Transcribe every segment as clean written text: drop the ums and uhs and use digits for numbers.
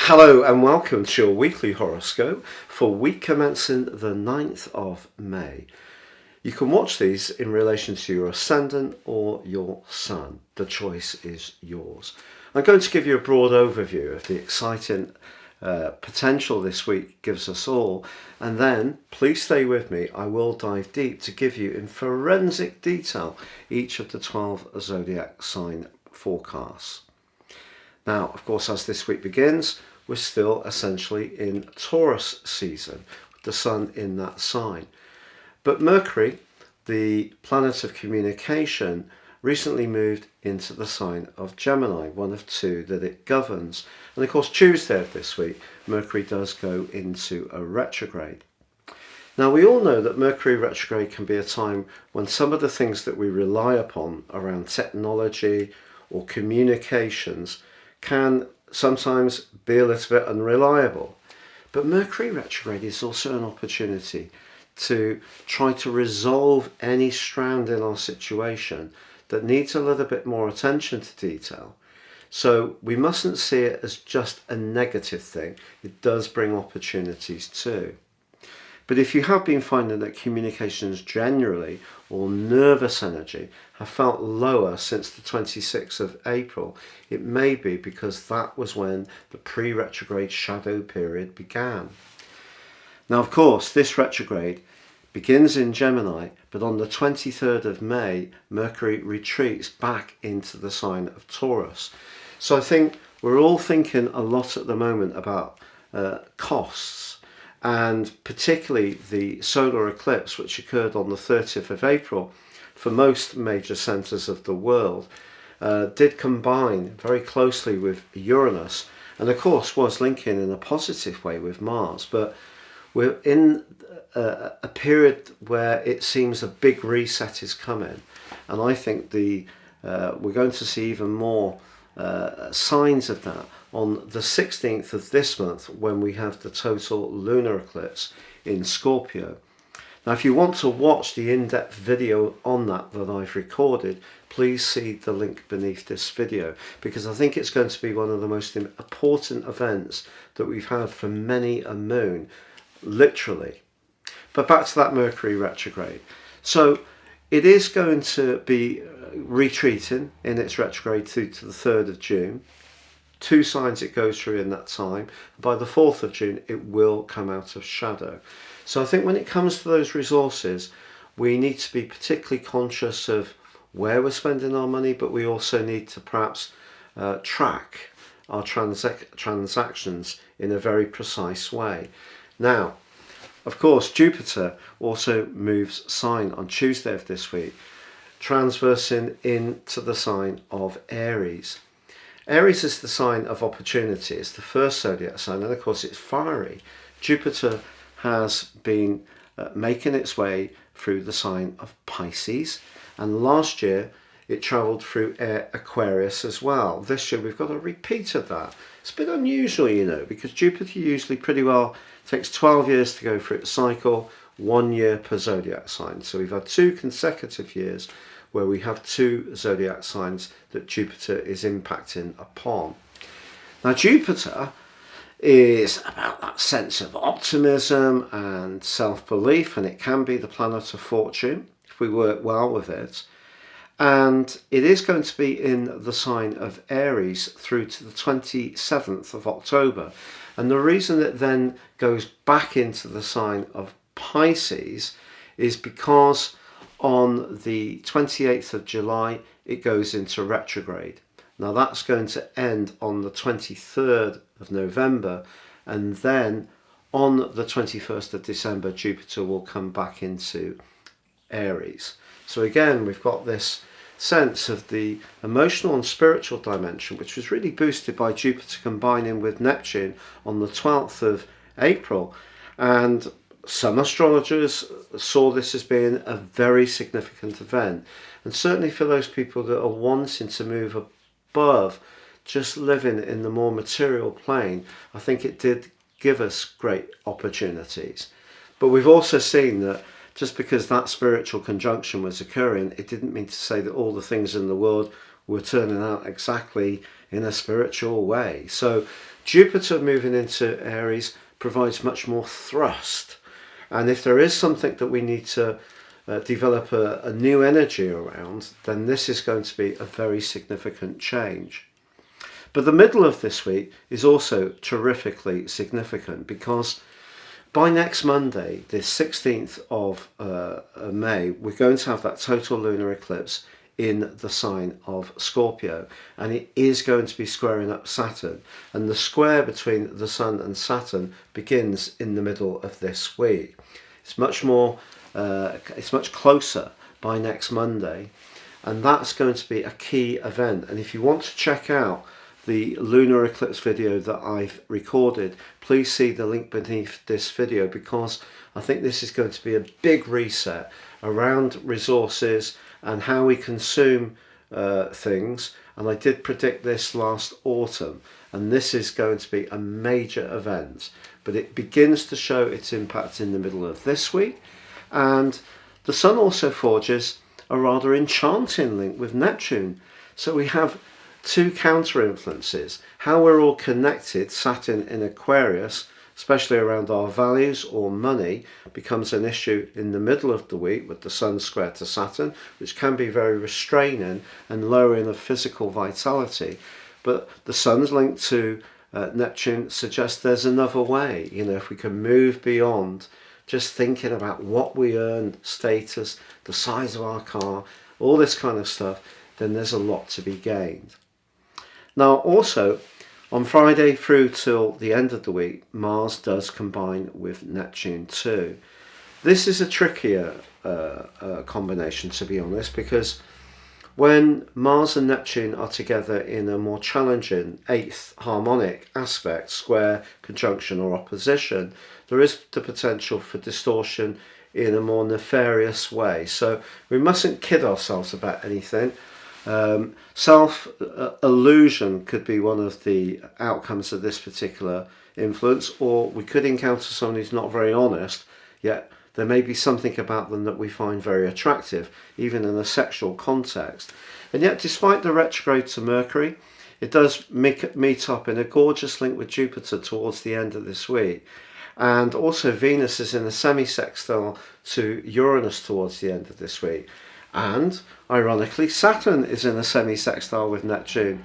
Hello and welcome to your weekly horoscope for week commencing the 9th of May. You can watch these in relation to your ascendant or your sun. The choice is yours. I'm going to give you a broad overview of the exciting potential this week gives us all, and then please stay with me. I will dive deep to give you in forensic detail each of the 12 zodiac sign forecasts. Now, of course, as this week begins, we're still essentially in Taurus season, with the sun in that sign. But Mercury, the planet of communication, recently moved into the sign of Gemini, one of two that it governs. And of course, Tuesday of this week, Mercury does go into a retrograde. Now, we all know that Mercury retrograde can be a time when some of the things that we rely upon around technology or communications can sometimes be a little bit unreliable. But Mercury retrograde is also an opportunity to try to resolve any strand in our situation that needs a little bit more attention to detail. So we mustn't see it as just a negative thing. It does bring opportunities too. But if you have been finding that communications generally or nervous energy have felt lower since the 26th of April, it may be because that was when the pre-retrograde shadow period began. Now, of course, this retrograde begins in Gemini, but on the 23rd of May, Mercury retreats back into the sign of Taurus. So I think we're all thinking a lot at the moment about costs, and particularly the solar eclipse, which occurred on the 30th of April for most major centres of the world, did combine very closely with Uranus, and of course was linking in a positive way with Mars. But we're in a period where it seems a big reset is coming, and I think we're going to see even more signs of that on the 16th of this month, when we have the total lunar eclipse in Scorpio. Now, if you want to watch the in-depth video on that I've recorded, please see the link beneath this video, because I think it's going to be one of the most important events that we've had for many a moon, literally. But back to that Mercury retrograde. So it is going to be retreating in its retrograde through to the 3rd of June. 2 signs it goes through in that time. By the 4th of June, it will come out of shadow. So I think when it comes to those resources, we need to be particularly conscious of where we're spending our money, but we also need to perhaps track our transactions in a very precise way. Now, of course, Jupiter also moves sign on Tuesday of this week, transversing into the sign of Aries. Aries is the sign of opportunity. It's the first zodiac sign, and of course it's fiery. Jupiter has been making its way through the sign of Pisces, and last year it travelled through Aquarius as well. This year we've got a repeat of that. It's a bit unusual, you know, because Jupiter usually pretty well takes 12 years to go through its cycle, 1 year per zodiac sign. So we've had 2 consecutive years where we have 2 zodiac signs that Jupiter is impacting upon. Now, Jupiter is about that sense of optimism and self-belief, and it can be the planet of fortune if we work well with it. And it is going to be in the sign of Aries through to the 27th of October. And the reason it then goes back into the sign of Pisces is because on the 28th of July, it goes into retrograde. Now that's going to end on the 23rd of November, and then on the 21st of December, Jupiter will come back into Aries. So again, we've got this sense of the emotional and spiritual dimension, which was really boosted by Jupiter combining with Neptune on the 12th of April. And some astrologers saw this as being a very significant event. And certainly for those people that are wanting to move above just living in the more material plane, I think it did give us great opportunities. But we've also seen that just because that spiritual conjunction was occurring, it didn't mean to say that all the things in the world were turning out exactly in a spiritual way. So Jupiter moving into Aries provides much more thrust. And if there is something that we need to develop a new energy around, then this is going to be a very significant change. But the middle of this week is also terrifically significant because by next Monday, the 16th of May, we're going to have that total lunar eclipse in the sign of Scorpio, and it is going to be squaring up Saturn, and the square between the Sun and Saturn begins in the middle of this week. It's much closer by next Monday, and that's going to be a key event. And if you want to check out the lunar eclipse video that I've recorded, please see the link beneath this video, because I think this is going to be a big reset around resources and how we consume things. And I did predict this last autumn, and this is going to be a major event, but it begins to show its impact in the middle of this week. And the Sun also forges a rather enchanting link with Neptune, so we have two counter influences. How we're all connected, Saturn in Aquarius, especially around our values or money, becomes an issue in the middle of the week with the Sun square to Saturn, which can be very restraining and lowering of physical vitality. But the Sun's link to Neptune suggests there's another way. You know, if we can move beyond just thinking about what we earn, status, the size of our car, all this kind of stuff, then there's a lot to be gained. Now also, on Friday through till the end of the week, Mars does combine with Neptune too. This is a trickier combination, to be honest, because when Mars and Neptune are together in a more challenging 8th harmonic aspect, square, conjunction or opposition, there is the potential for distortion in a more nefarious way. So we mustn't kid ourselves about anything. Self-illusion could be one of the outcomes of this particular influence, or we could encounter someone who's not very honest, yet there may be something about them that we find very attractive, even in a sexual context. And yet, despite the retrograde to Mercury, it does meet up in a gorgeous link with Jupiter towards the end of this week. And also Venus is in a semi-sextile to Uranus towards the end of this week. And ironically, Saturn is in a semi-sextile with Neptune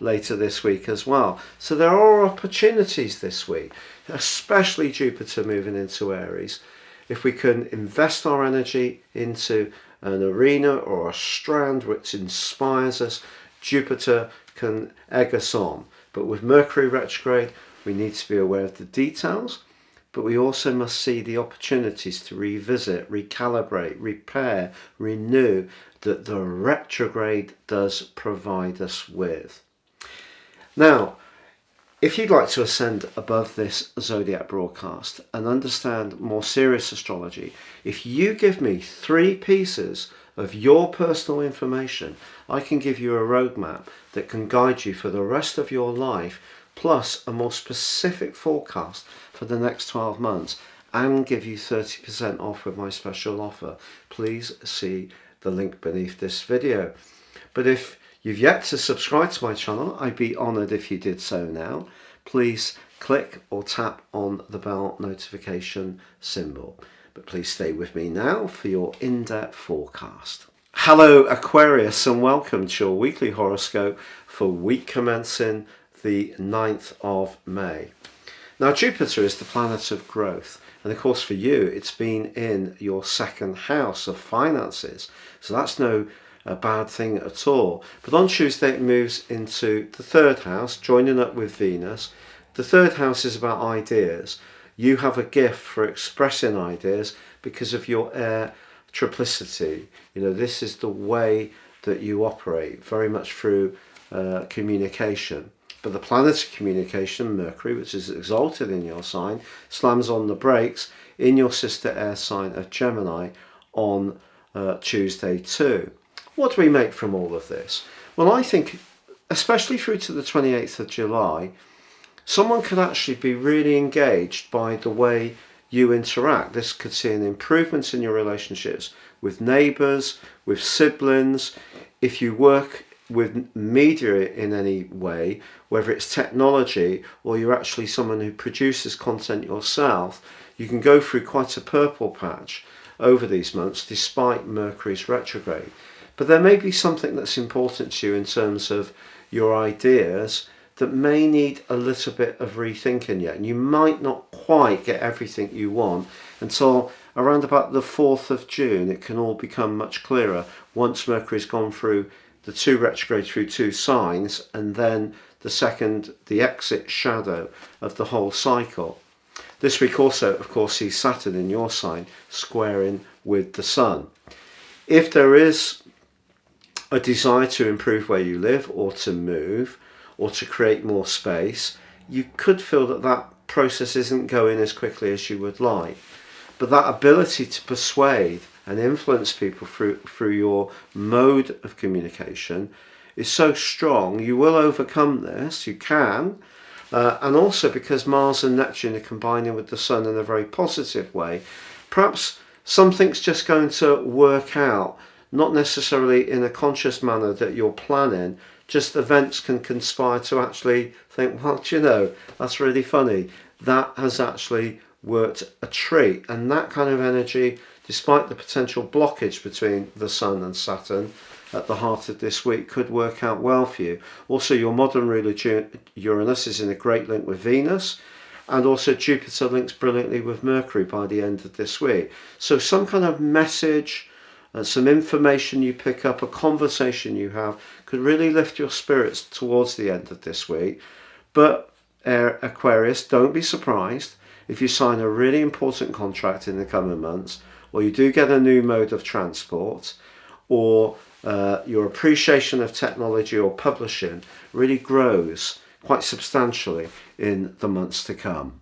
later this week as well. So there are opportunities this week, especially Jupiter moving into Aries. If we can invest our energy into an arena or a strand which inspires us, Jupiter can egg us on. But with Mercury retrograde, we need to be aware of the details, but we also must see the opportunities to revisit, recalibrate, repair, renew that the retrograde does provide us with. Now, if you'd like to ascend above this Zodiac broadcast and understand more serious astrology, if you give me 3 pieces of your personal information, I can give you a roadmap that can guide you for the rest of your life, plus a more specific forecast for the next 12 months, and give you 30% off with my special offer. Please see the link beneath this video. But if you've yet to subscribe to my channel, I'd be honoured if you did so now. Please click or tap on the bell notification symbol. But please stay with me now for your in-depth forecast. Hello Aquarius, and welcome to your weekly horoscope for week commencing the 9th of May. Now Jupiter is the planet of growth, and of course for you it's been in your 2nd house of finances, so that's no bad thing at all. But on Tuesday it moves into the 3rd house, joining up with Venus. The 3rd house is about ideas. You have a gift for expressing ideas because of your air triplicity. You know, this is the way that you operate, very much through communication. But the planet of communication, Mercury, which is exalted in your sign, slams on the brakes in your sister air sign of Gemini on Tuesday too. What do we make from all of this? Well, I think, especially through to the 28th of July, someone could actually be really engaged by the way you interact. This could see an improvement in your relationships with neighbours, with siblings. If you work with media in any way, whether it's technology or you're actually someone who produces content yourself, you can go through quite a purple patch over these months despite Mercury's retrograde. But there may be something that's important to you in terms of your ideas that may need a little bit of rethinking yet, and you might not quite get everything you want until around about the 4th of June. It can all become much clearer once Mercury's gone through the 2 retrograde through 2 signs, and then the exit shadow of the whole cycle. This week also, of course, sees Saturn in your sign squaring with the Sun. If there is a desire to improve where you live or to move or to create more space, you could feel that that process isn't going as quickly as you would like. But that ability to persuade and influence people through your mode of communication is so strong, you will overcome this, you can. And also because Mars and Neptune are combining with the Sun in a very positive way, perhaps something's just going to work out, not necessarily in a conscious manner that you're planning, just events can conspire to actually think, well, do you know, that's really funny. That has actually worked a treat. And that kind of energy, despite the potential blockage between the Sun and Saturn at the heart of this week, could work out well for you. Also, your modern ruler Uranus is in a great link with Venus, and also Jupiter links brilliantly with Mercury by the end of this week. So some kind of message, some information you pick up, a conversation you have, could really lift your spirits towards the end of this week. But Aquarius, don't be surprised if you sign a really important contract in the coming months, or you do get a new mode of transport, or your appreciation of technology or publishing really grows quite substantially in the months to come.